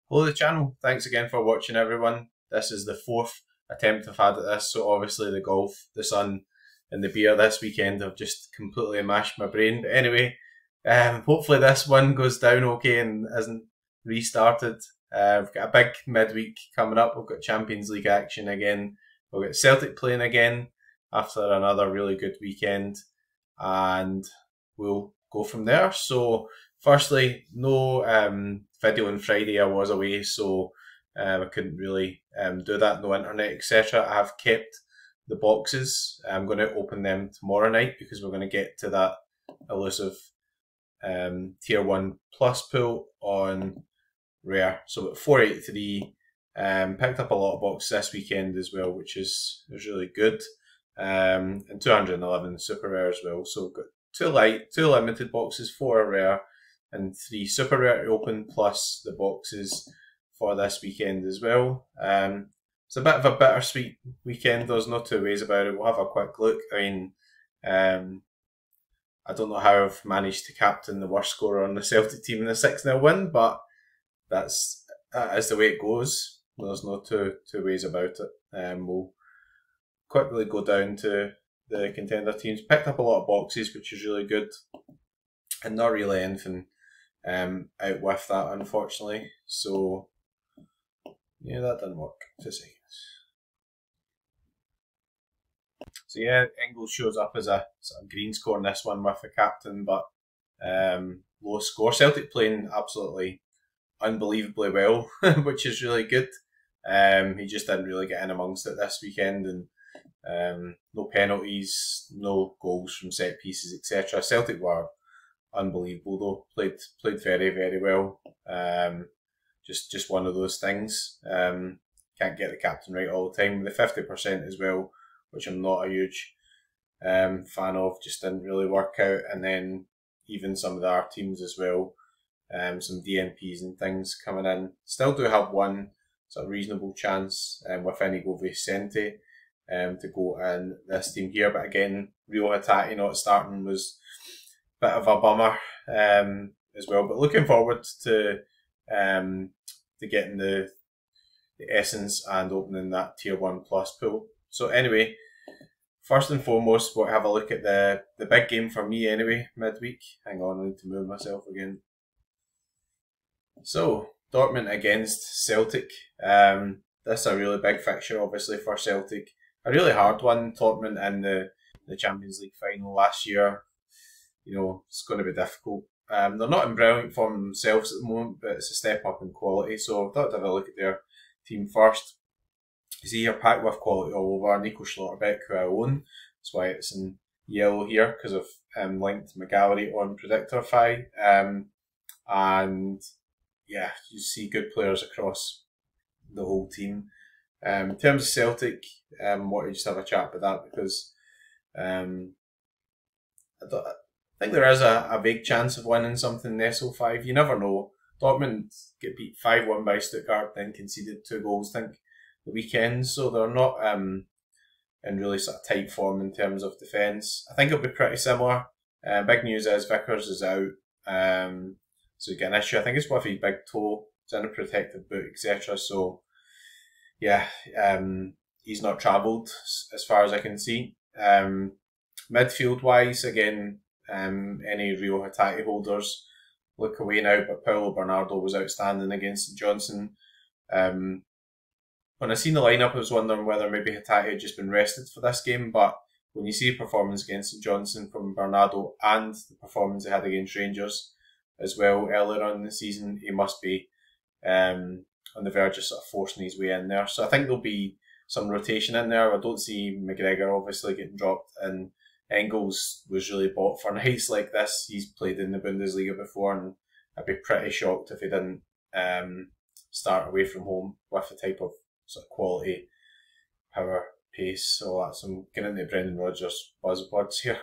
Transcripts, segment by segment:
Hello the channel, thanks again for watching everyone. This is the fourth attempt I've had at this, so obviously the golf, the sun and the beer this weekend have just completely mashed my brain. But anyway, hopefully this one goes down okay and isn't restarted. We've got a big midweek coming up, we've got Champions League action again, we've got Celtic playing again after another really good weekend, and we'll go from there. So firstly, no video on Friday. I was away, so I couldn't really do that. No internet, etc. I've kept the boxes. I'm going to open them tomorrow night because we're going to get to that elusive tier 1 plus pool on rare. So at 483, picked up a lot of boxes this weekend as well, which is really good. And 211 super rare as well. So got two limited boxes, 4 rare and 3 super rare to open, plus the boxes for this weekend as well. It's a bit of a bittersweet weekend. There's no two ways about it. We'll have a quick look. I mean, I don't know how I've managed to captain the worst scorer on the Celtic team in the 6-0 win, but that is the way it goes. There's no two ways about it. We'll quickly go down to the contender teams. Picked up a lot of boxes, which is really good, and not really anything out with that, unfortunately. So yeah, that didn't work. 2 seconds. So yeah, Engels shows up as a sort of green score in this one with the captain, but low score. Celtic playing absolutely unbelievably well, which is really good. He just didn't really get in amongst it this weekend, and no penalties, no goals from set pieces, etc. Celtic were unbelievable though. Played very well. Just one of those things. Can't get the captain right all the time. The 50% as well, which I'm not a huge fan of, just didn't really work out. And then even some of our teams as well, some DNPs and things coming in. Still do have one sort of reasonable chance with Inigo Vicente to go in this team here. But again, Rio Hatate not starting was a bit of a bummer as well. But looking forward to getting the essence and opening that tier 1 plus pool. So anyway, first and foremost, we'll have a look at the big game for me anyway, midweek. Hang on, I need to move myself again. So, Dortmund against Celtic. This is a really big fixture, obviously, for Celtic. A really hard one. Dortmund in the Champions League final last year. You know, it's going to be difficult. They're not in brilliant form themselves at the moment, but it's a step up in quality. So I thought I'd have a look at their team first. You see here, packed with quality all over. Nico Schlotterbeck, who I own. That's why it's in yellow here, because I've linked my gallery on Predictorify. And yeah, you see good players across the whole team. In terms of Celtic, I want to just have a chat about that because I think there is a big chance of winning something in SO5. You never know. Dortmund get beat 5-1 by Stuttgart, then conceded 2 goals, I think, the weekend. So they're not in really sort of tight form in terms of defence. I think it'll be pretty similar. Big news is Vickers is out. So you get an issue. I think it's with his big toe. It's in a protective boot, etc. So yeah, he's not travelled as far as I can see. Midfield wise, again, any Rio Hatate holders look away now, but Paulo Bernardo was outstanding against St Johnstone. When I seen the lineup, I was wondering whether maybe Hatate had just been rested for this game, but when you see a performance against St Johnstone from Bernardo and the performance he had against Rangers as well earlier on in the season, he must be on the verge of sort of forcing his way in there. So I think there'll be some rotation in there. I don't see McGregor obviously getting dropped, and Engels was really bought for nights like this. He's played in the Bundesliga before, and I'd be pretty shocked if he didn't start away from home with the type of sort of quality, power, pace, all that. So I'm getting into Brendan Rodgers buzzwords here.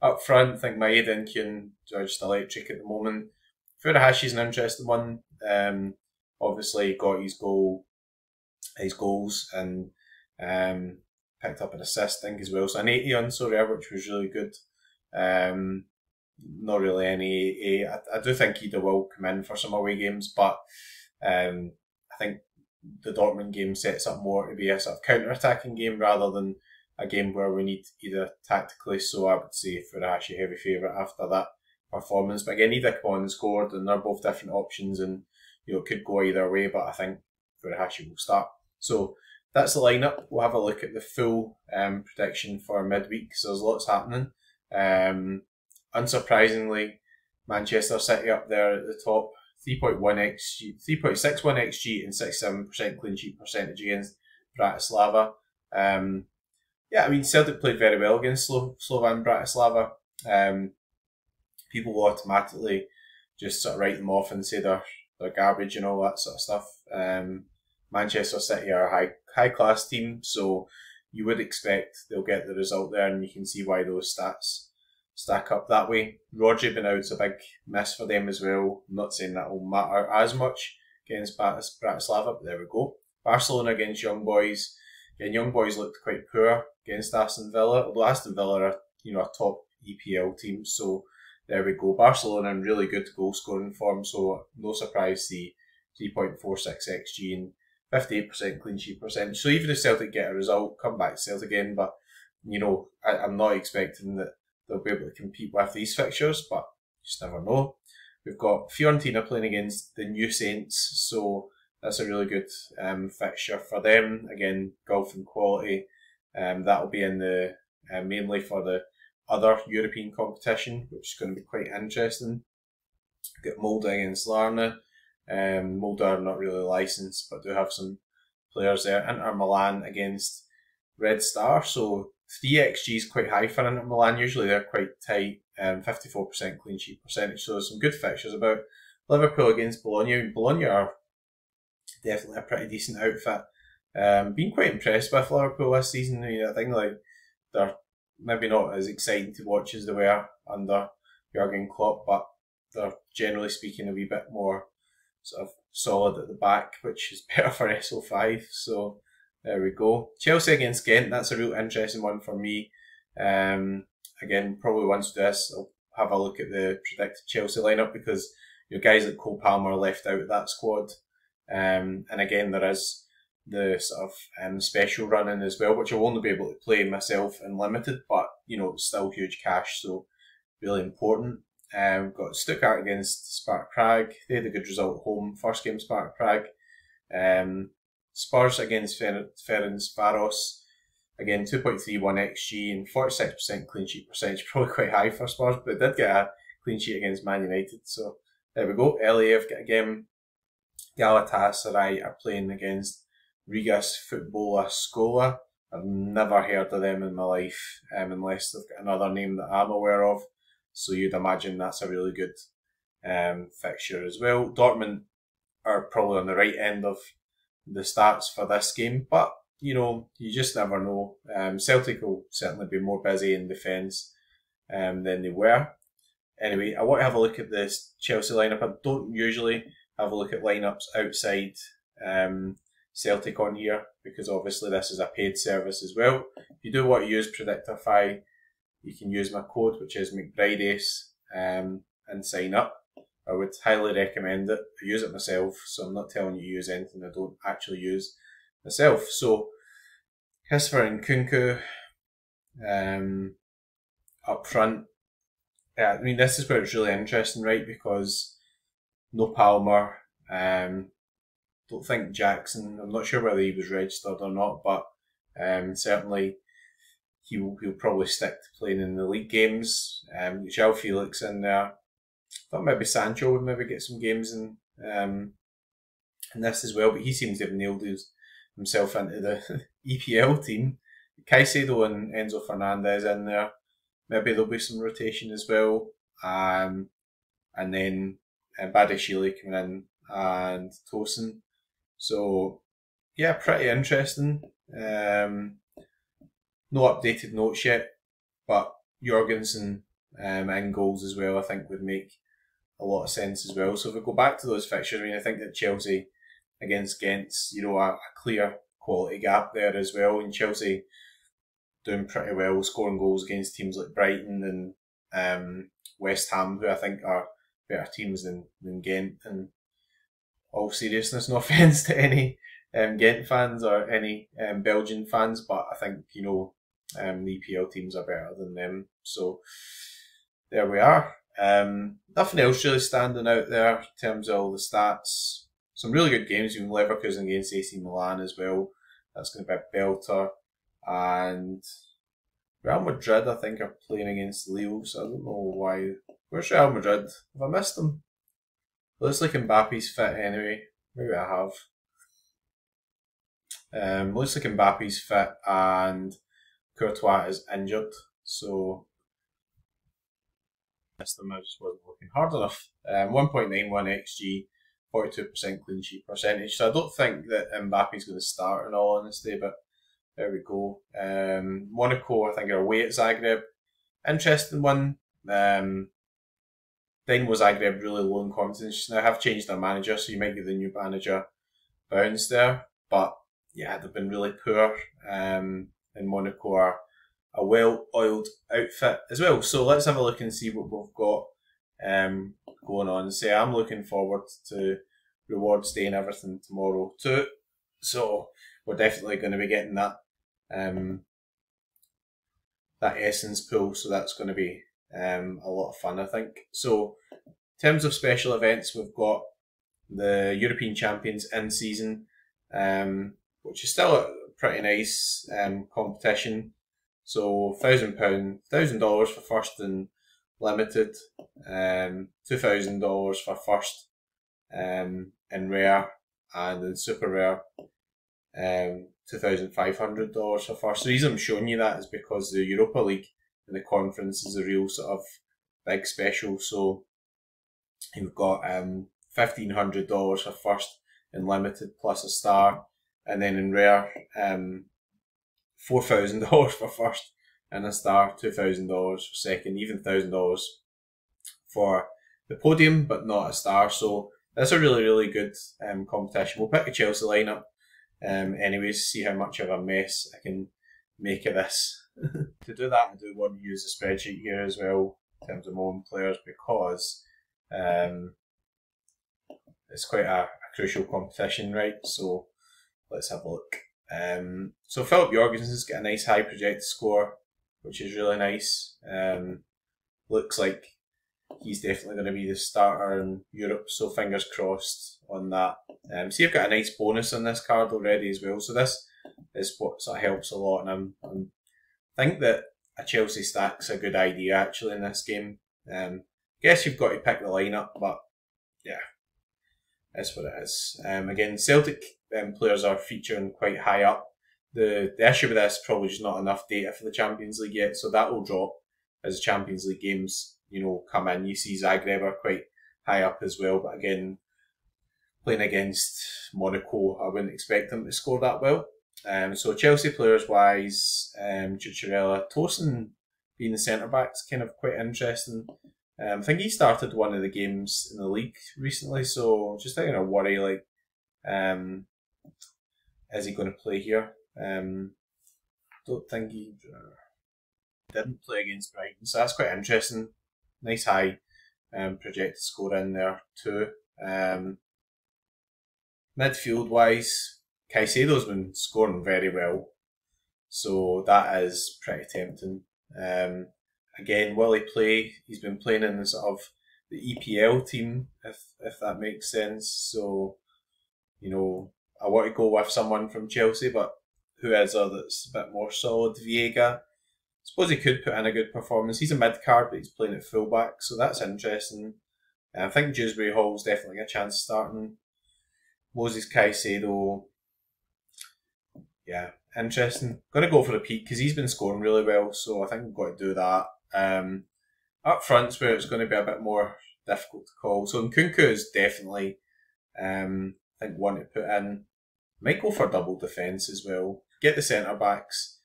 Up front, I think Maeda and Kuhn are just electric at the moment. Furuhashi's an interesting one. Obviously got his goals, and picked up an assist, I think, as well. So an 80 on Sorare, which was really good. Not really any AA. I do think Ida will come in for some away games, but I think the Dortmund game sets up more to be a sort of counter-attacking game rather than a game where we need either tactically. So I would say Furuhashi heavy favourite after that performance. But again, either come on and scored, and they're both different options, and it could go either way. But I think Furuhashi will start. So that's the lineup. We'll have a look at the full prediction for midweek because there's lots happening. Unsurprisingly, Manchester City up there at the top, 3.61 XG and 67% clean sheet percentage against Bratislava. Yeah, I mean, Celtic played very well against Slovan Bratislava. People will automatically just sort of write them off and say they're garbage and all that sort of stuff. Manchester City are a high class team, so you would expect they'll get the result there, and you can see why those stats stack up that way. Rodri being out's a big miss for them as well. I'm not saying that will matter as much against Bratislava, but there we go. Barcelona against Young Boys. Again, Young Boys looked quite poor against Aston Villa, although Aston Villa are a top EPL team, so there we go. Barcelona in really good goal scoring form, so no surprise the 3.46 XG and 58% clean sheet percentage. So even if Celtic get a result, come back to Celtic again, but I'm not expecting that they'll be able to compete with these fixtures, but you just never know. We've got Fiorentina playing against the New Saints, so that's a really good fixture for them. Again, golf and quality. That'll be in the mainly for the other European competition, which is going to be quite interesting. We've got Molde against Larne. Molde are not really licensed, but do have some players there. Inter Milan against Red Star, so 3xG is quite high for Inter Milan. Usually they're quite tight, 54% clean sheet percentage. So there's some good fixtures about. Liverpool against Bologna. Bologna are definitely a pretty decent outfit. Been quite impressed with Liverpool this season. I think they're maybe not as exciting to watch as they were under Jurgen Klopp, but they're generally speaking a wee bit more sort of solid at the back, which is better for SO5. So there we go. Chelsea against Ghent, that's a real interesting one for me. Again, probably once we do this, I'll have a look at the predicted Chelsea lineup because guys like Cole Palmer are left out of that squad. And again, there is the sort of special running as well, which I'll only be able to play myself in limited, but still huge cash, so really important. We've got Stuttgart against Sparta Prague. They had a good result at home. First game, Sparta Prague. Spurs against Ferencváros. Again, 2.31 XG and 46% clean sheet percentage. Probably quite high for Spurs, but did get a clean sheet against Man United. So there we go. LA have got a game. Galatasaray are playing against Rigas Futbola Scola. I've never heard of them in my life, unless they've got another name that I'm aware of. So you'd imagine that's a really good fixture as well. Dortmund are probably on the right end of the stats for this game, but you just never know. Celtic will certainly be more busy in defence than they were. Anyway, I want to have a look at this Chelsea lineup. I don't usually have a look at lineups outside Celtic on here because obviously this is a paid service as well. If you do want to use Predictify, you can use my code, which is McBrideace, and sign up. I would highly recommend it. I use it myself, so I'm not telling you to use anything I don't actually use myself. So, Hisver and Kunku up front. I mean, this is where it's really interesting, right? Because no Palmer. Don't think Jackson. I'm not sure whether he was registered or not, but certainly he'll probably stick to playing in the league games. João Felix in there. Thought maybe Sancho would maybe get some games in this as well, but he seems to have nailed himself into the EPL team. Caicedo and Enzo Fernandez in there. Maybe there'll be some rotation as well. And then Badiashile coming in and Tosin. So, yeah, pretty interesting. No updated notes yet, but Jorgensen in goals as well, I think would make a lot of sense as well. So if we go back to those fixtures, I mean, I think that Chelsea against Ghent's, a clear quality gap there as well. And Chelsea doing pretty well, scoring goals against teams like Brighton and West Ham, who I think are better teams than Ghent. And all seriousness, no offence to any Ghent fans or any Belgian fans, but I think, you know, the EPL teams are better than them. So there we are. Nothing else really standing out there in terms of all the stats. Some really good games, even Leverkusen against AC Milan as well. That's going to be a belter. And Real Madrid, I think, are playing against Lille, so I don't know why. Where's Real Madrid? Have I missed them? Looks like Mbappe's fit anyway. Maybe I have. Looks like Mbappe's fit and Courtois is injured, so I just wasn't looking hard enough. 1.91 XG, 42% clean sheet percentage. So I don't think that Mbappe's going to start in all honesty, but there we go. Monaco, I think, are away at Zagreb. Interesting one. Dynamo Zagreb really low in confidence. Now, I have changed their manager, so you might give the new manager bounce there. But yeah, they've been really poor. And Monaco are a well-oiled outfit as well. So let's have a look and see what we've got going on. So I'm looking forward to rewards day and everything tomorrow too. So we're definitely going to be getting that that essence pool. So that's going to be a lot of fun, I think. So in terms of special events, we've got the European Champions in season, which is still a pretty nice competition. So £1,000, $1,000 for first and limited, $2,000 for first in rare, and in super rare, $2,500 for first. The reason I'm showing you that is because the Europa League and the conference is a real sort of big special. So you've got $1,500 for first in limited plus a star, and then in rare, $4,000 for first and a star, $2,000 for second, even $1,000 for the podium, but not a star. So that's a really, really good competition. We'll pick a Chelsea lineup anyways, see how much of a mess I can make of this. To do that, I do want to use a spreadsheet here as well in terms of my own players, because it's quite a crucial competition, right? So let's have a look. So Philip Jorgensen's got a nice high projected score, which is really nice. Looks like he's definitely going to be the starter in Europe, so fingers crossed on that. See, I've got a nice bonus on this card already as well, so this is what sort of helps a lot, and I think that a Chelsea stack's a good idea actually in this game. Guess you've got to pick the lineup, but yeah, that's what it is. Again, Celtic players are featuring quite high up. The issue with this is probably just not enough data for the Champions League yet, so that will drop as the Champions League games, you know, come in. You see Zagreb are quite high up as well, but again, playing against Monaco, I wouldn't expect them to score that well. So Chelsea players wise, Cucurella, Tosin being the centre back is kind of quite interesting. I think he started one of the games in the league recently, so just taking a worry, like, is he going to play here? Don't think he didn't play against Brighton, so that's quite interesting. Nice high projected score in there too. Midfield wise, Caicedo's been scoring very well, so that is pretty tempting. Again, will he play? He's been playing in the sort of the EPL team, if that makes sense. So, you know, I want to go with someone from Chelsea, but who is there that's a bit more solid? Viega. I suppose he could put in a good performance. He's a mid card, but he's playing at fullback, so that's interesting. I think Dewsbury Hall's definitely got a chance of starting. Moses Caicedo, yeah, interesting. Going to go for a peak because he's been scoring really well, so I think we've got to do that. Up front's where it's going to be a bit more difficult to call. So Nkunku is definitely, I think, one to put in. Might go for double defence as well. Get the centre backs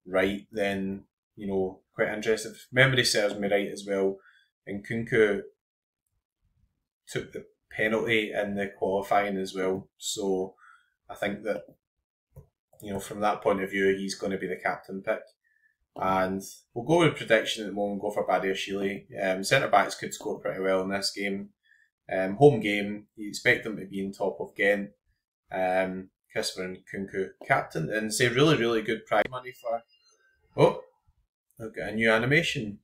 right, then, you know, quite interested. If memory serves me right as well, Nkunku took the penalty in the qualifying as well. So I think that, you know, from that point of view, he's going to be the captain pick. And we'll go with prediction at the moment, go for Badiashile. Centre backs could score pretty well in this game. Home game, you expect them to be in top of Ghent. Christopher and Kunku captain, and say really, really good prize money for. Oh, I've got a new animation.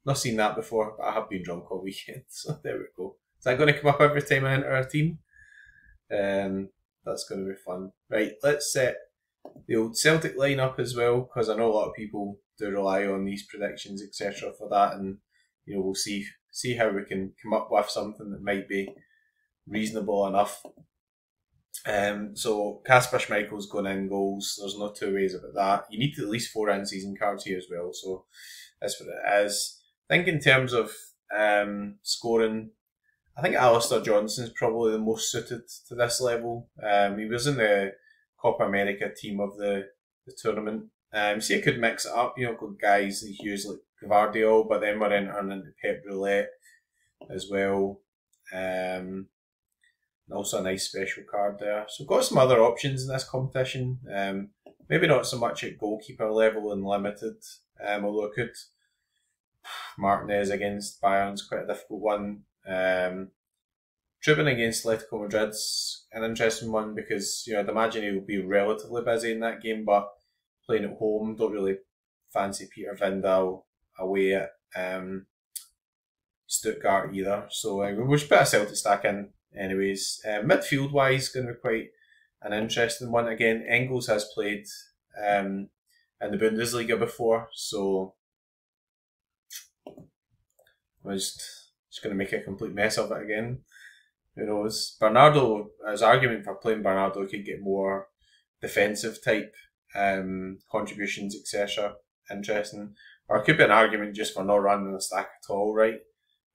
Not seen that before, but I have been drunk all weekend, so there we go. Is that going to come up every time I enter our team? That's going to be fun. Right, let's set the old Celtic lineup as well, because I know a lot of people do rely on these predictions, etc. for that, and we'll see how we can come up with something that might be reasonable enough. So Kasper Schmeichel's going in goals. There's no two ways about that. You need at least 4 in-season cards here as well, so that's what it is. I think in terms of scoring, I think Alistair Johnson's probably the most suited to this level. He was in the Copa America team of the tournament. See, I could mix it up, got guys that use like Gvardiol, but then we're entering into Pep Roulette as well. Also a nice special card there. So we've got some other options in this competition. Maybe not so much at goalkeeper level and limited, although I could. Martinez against Bayern's quite a difficult one. Trubin against Atletico Madrid's an interesting one because I'd imagine he will be relatively busy in that game, but playing at home, don't really fancy Peter Vindal away at Stuttgart either. So we'll just put a Celtic stack in anyways. Midfield wise, going to be quite an interesting one. Again, Engels has played in the Bundesliga before, so I'm just going to make a complete mess of it again. Who knows? Bernardo, his argument for playing Bernardo could get more defensive type contributions, etc. Interesting. Or it could be an argument just for not running the stack at all, right?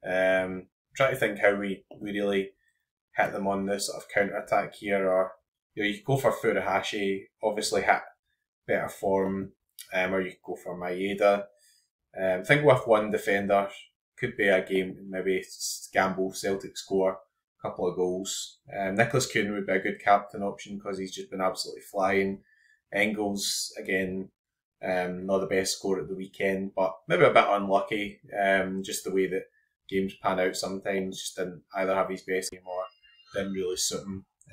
Try to think how we really hit them on this sort of counter-attack here, or you could go for Furuhashi, obviously hit better form, or you could go for Maeda. I think with one defender, could be a game, maybe gamble Celtic score a couple of goals. Nicholas Kuhn would be a good captain option because he's just been absolutely flying. Engels, again, not the best score at the weekend, but maybe a bit unlucky, just the way that games pan out sometimes, just didn't either have his best game or didn't really suit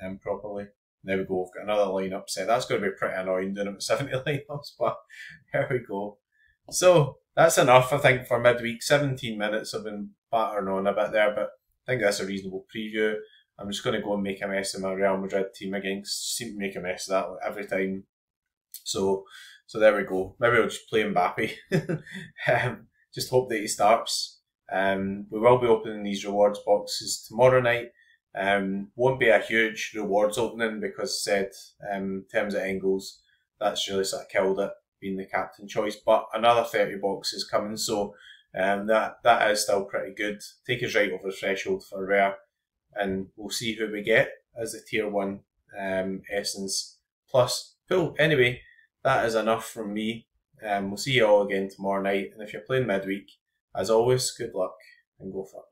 him properly. There we go, we've got another lineup set. That's going to be pretty annoying doing it with 70 lineups, but here we go. So that's enough, I think, for midweek. 17 minutes. I've been battering on a bit there, but I think that's a reasonable preview. I'm just going to go and make a mess of my Real Madrid team again, because I seem to make a mess of that every time. So there we go. Maybe I'll just play Mbappe. Just hope that he starts. We will be opening these rewards boxes tomorrow night. Won't be a huge rewards opening because said in terms of Engels, that's really sort of killed it, being the captain choice. But another 30 boxes coming, so that is still pretty good. Take us right over the threshold for rare, and we'll see who we get as the tier 1 Essence Plus pool. Anyway, that is enough from me. We'll see you all again tomorrow night, and if you're playing midweek, as always, good luck and go fuck.